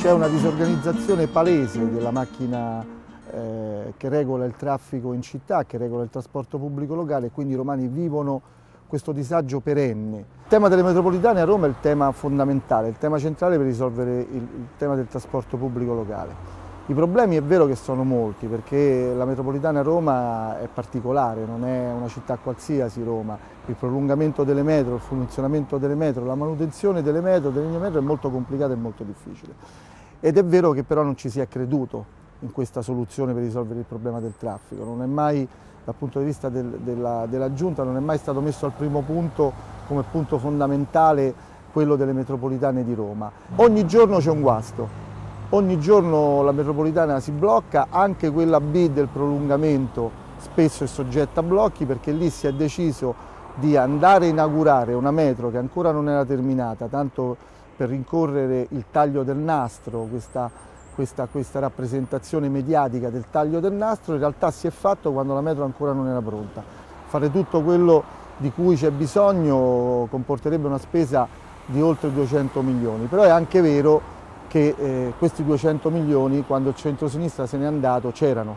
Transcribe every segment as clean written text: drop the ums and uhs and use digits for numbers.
c'è una disorganizzazione palese della macchina che regola il traffico in città, che regola il trasporto pubblico locale, e quindi i romani vivono questo disagio perenne. Il tema delle metropolitane a Roma è il tema fondamentale, il tema centrale per risolvere il tema del trasporto pubblico locale. I problemi è vero che sono molti, perché la metropolitana a Roma è particolare, non è una città qualsiasi Roma. Il prolungamento delle metro, il funzionamento delle metro, la manutenzione delle metro, delle linee metro è molto complicata e molto difficile. Ed è vero che però non ci si è creduto in questa soluzione per risolvere il problema del traffico. Non è mai, dal punto di vista della Giunta, non è mai stato messo al primo punto come punto fondamentale quello delle metropolitane di Roma. Ogni giorno c'è un guasto. Ogni giorno la metropolitana si blocca, anche quella B del prolungamento spesso è soggetta a blocchi, perché lì si è deciso di andare a inaugurare una metro che ancora non era terminata, tanto per rincorrere il taglio del nastro, questa rappresentazione mediatica del taglio del nastro. In realtà si è fatto quando la metro ancora non era pronta. Fare tutto quello di cui c'è bisogno comporterebbe una spesa di oltre 200 milioni, però è anche vero che questi 200 milioni, quando il centro-sinistra se n'è andato, c'erano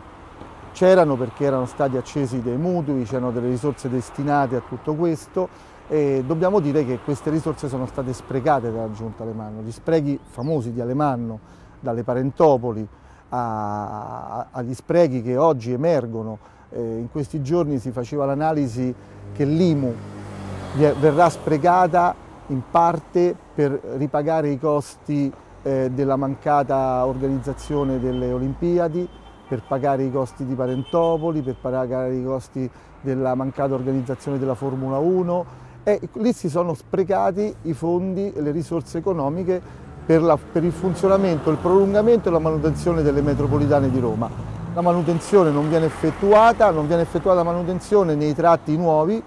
perché erano stati accesi dei mutui, c'erano delle risorse destinate a tutto questo, e dobbiamo dire che queste risorse sono state sprecate dalla Giunta Alemanno. Gli sprechi famosi di Alemanno, dalle Parentopoli agli sprechi che oggi emergono. In questi giorni si faceva l'analisi che l'IMU verrà sprecata in parte per ripagare i costi della mancata organizzazione delle Olimpiadi, per pagare i costi di Parentopoli, per pagare i costi della mancata organizzazione della Formula 1, e lì si sono sprecati i fondi e le risorse economiche per il funzionamento, il prolungamento e la manutenzione delle metropolitane di Roma. La manutenzione non viene effettuata manutenzione nei tratti nuovi,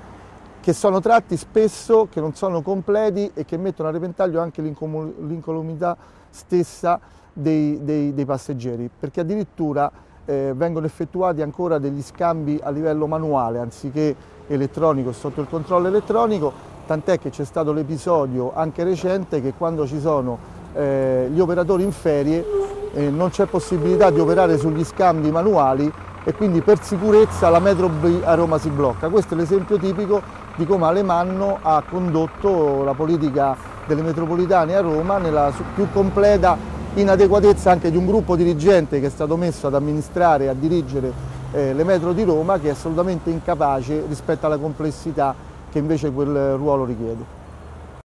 che sono tratti spesso che non sono completi e che mettono a repentaglio anche l'incolumità stessa dei passeggeri, perché addirittura vengono effettuati ancora degli scambi a livello manuale anziché elettronico, sotto il controllo elettronico, tant'è che c'è stato l'episodio anche recente che quando ci sono gli operatori in ferie non c'è possibilità di operare sugli scambi manuali, e quindi per sicurezza la metro B a Roma si blocca. Questo è l'esempio tipico di come Alemanno ha condotto la politica delle metropolitane a Roma nella più completa inadeguatezza anche di un gruppo dirigente che è stato messo ad amministrare e a dirigere le metro di Roma, che è assolutamente incapace rispetto alla complessità che invece quel ruolo richiede.